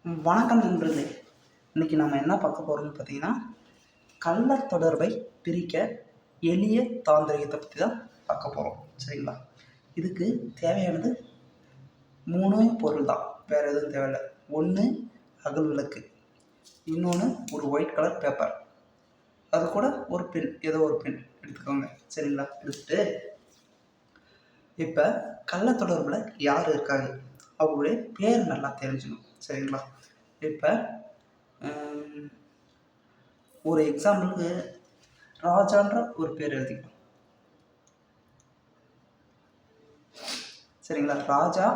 வணக்கம் நண்பர்களே. இன்றைக்கி நம்ம என்ன பார்க்க போகிறோம்னு பார்த்தீங்கன்னா, கள்ள தொடர்பை பிரிக்க எளிய தாந்திரிகத்தை பற்றி தான் பார்க்க போகிறோம். சரிங்களா? இதுக்கு தேவையானது 3 பொருள் தான், வேறு எதுவும் தேவையில்லை. 1 அகல் விளக்கு, இன்னொன்று ஒரு ஒயிட் கலர் பேப்பர், அது கூட ஒரு பென், ஏதோ ஒரு பென் எடுத்துக்கோங்க. சரிங்களா? எடுத்துட்டு இப்போ கள்ள தொடர்பில் யார் இருக்காங்க, அவங்களுடைய பேர் நல்லா தெரிஞ்சுக்கணும். சரிங்களா? இப்போ ஒரு எக்ஸாம்பிளுக்கு ராஜான்ற ஒரு பேர் எழுதிக்கலாம். சரிங்களா? ராஜா,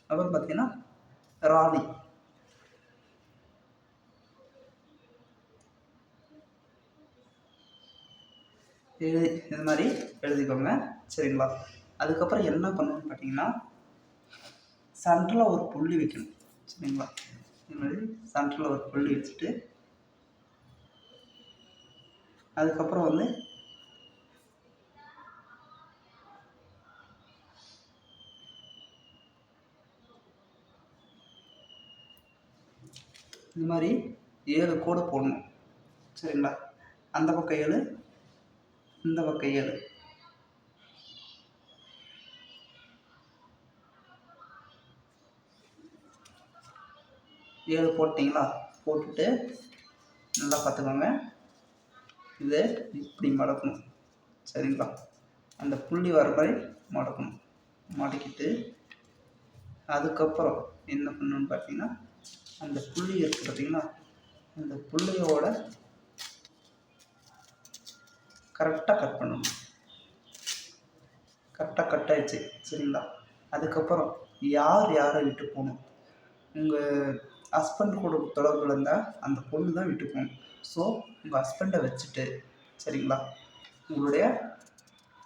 அப்புறம் பார்த்தீங்கன்னா ராணி. இது மாதிரி எழுதிக்கோங்க. சரிங்களா? அதுக்கப்புறம் என்ன பண்ணணும்னு பார்த்தீங்கன்னா, சென்டரில் ஒரு புள்ளி வைக்கணும். சரிங்களா? இது மாதிரி சென்டரில் ஒரு புள்ளி வச்சுட்டு, அதுக்கப்புறம் வந்து இந்த மாதிரி 7 கோடு போடணும். சரிங்களா? அந்த பக்கம் 7, இந்த பக்கம் 7. ஏழு போட்டிங்களா? போட்டுட்டு நல்லா பார்த்துக்கோங்க, இதை இப்படி மடக்கணும். சரிங்களா? அந்த புள்ளி வர மாதிரி மடக்கணும். மடக்கிட்டு அதுக்கப்புறம் என்ன பண்ணணும்னு பார்த்தீங்கன்னா, அந்த புள்ளி இருக்குது பார்த்தீங்களா, அந்த புள்ளியோட கரெக்டாக கட் பண்ணணும். கரெக்டாக கட் ஆயிடுச்சு. சரிங்களா? அதுக்கப்புறம் யாரை விட்டு போகணும், உங்கள் ஹஸ்பண்ட் கூட தொடர்பில் இருந்தால் அந்த பொண்ணு தான் விட்டு போகணும். ஸோ உங்கள் ஹஸ்பண்டை வச்சுட்டு, சரிங்களா, உங்களுடைய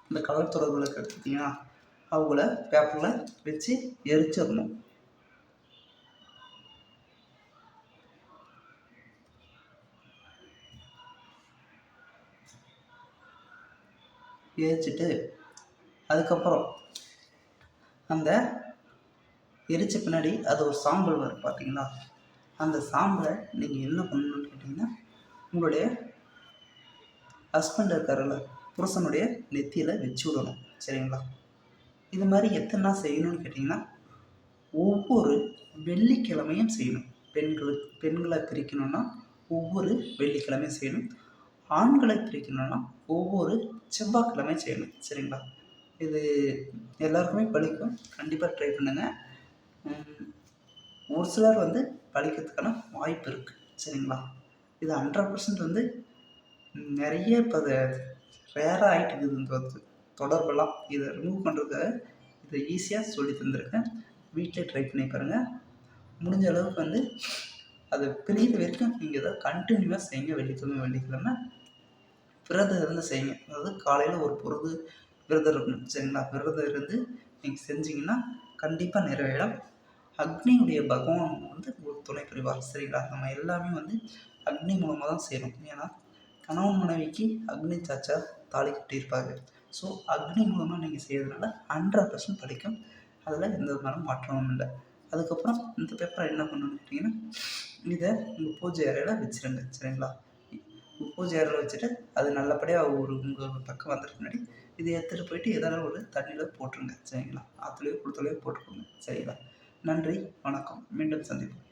இந்த கலர் தொடர்பில் பார்த்தீங்கன்னா அவங்கள பேப்பரில் வச்சு எரிச்சிடணும். எரிச்சிட்டு அதுக்கப்புறம் அந்த எரிச்ச பின்னாடி அது ஒரு சாம்பல் வரும் பார்த்தீங்களா, அந்த சாம்பலை நீங்கள் என்ன பண்ணணும்னு கேட்டிங்கன்னா, உங்களுடைய ஹஸ்பண்ட் இருக்கார்ல, புருஷனுடைய நெத்தியில் வச்சு விடணும். சரிங்களா? இது மாதிரி எத்தனை நாள் செய்யணும்னு கேட்டிங்கன்னா, ஒவ்வொரு வெள்ளிக்கிழமையும் செய்யணும். பெண்களை பிரிக்கணும்னா ஒவ்வொரு வெள்ளிக்கிழமையும் செய்யணும். ஆண்களை பிரிக்கணும்னா ஒவ்வொரு செவ்வாய்க்கிழமையும் செய்யணும். சரிங்களா? இது எல்லாருக்குமே பழிக்கும். கண்டிப்பாக ட்ரை பண்ணுங்கள். ஒரு சிலர் வந்து பழிக்கிறதுக்கான வாய்ப்பு இருக்குது. சரிங்களா? இது 100% வந்து நிறைய இப்போ ரேராக ஆகிட்டு இருக்குது இந்த தொடர்பெல்லாம். இதை ரிமூவ் பண்ணுறதுக்காக இதை ஈஸியாக சொல்லி தந்திருக்கேன். வீட்டிலே ட்ரை பண்ணி பாருங்கள். முடிஞ்ச அளவுக்கு வந்து அது பிரியிற வரைக்கும் நீங்கள் எதாவது கண்டினியூவாக செய்யுங்க. வெள்ளிக்கிழமை விரதம் இருந்து செய்யுங்க. அதாவது காலையில் ஒரு பொழுது விரதம் இருக்கணும். சரிங்களா? விரதம் இருந்து நீங்கள் செஞ்சிங்கன்னா கண்டிப்பாக நிறைவேறும். அக்னியுடைய பகவான் வந்து ஒரு துணை புரிவார். சரிங்களா? நம்ம எல்லாமே வந்து அக்னி மூலமாக தான் செய்யணும். ஏன்னா கணவன் மனைவிக்கு அக்னி சாச்சா தாலி கட்டியிருப்பாங்க. ஸோ அக்னி மூலமாக நீங்கள் செய்கிறதுனால 100% படிக்கும். அதில் எந்த விதமான மாற்றமும் இல்லை. அதுக்கப்புறம் இந்த பேப்பரை என்ன பண்ணணும்னு கேட்டிங்கன்னா, இதை உங்கள் பூஜை அறையில் வச்சுருங்க. சரிங்களா? பூஜை அறையில் வச்சுட்டு அது நல்லபடியாக உங்கள் பக்கம் வந்துட்டு முன்னாடி இதை எடுத்துகிட்டு போயிட்டு எதாவது ஒரு தண்ணியில் போட்டுருங்க. சரிங்களா? ஆற்றுலையோ குளத்துலையோ போட்டுக்கோங்க. சரிங்களா? நன்றி, வணக்கம். மீண்டும் சந்திப்போம்.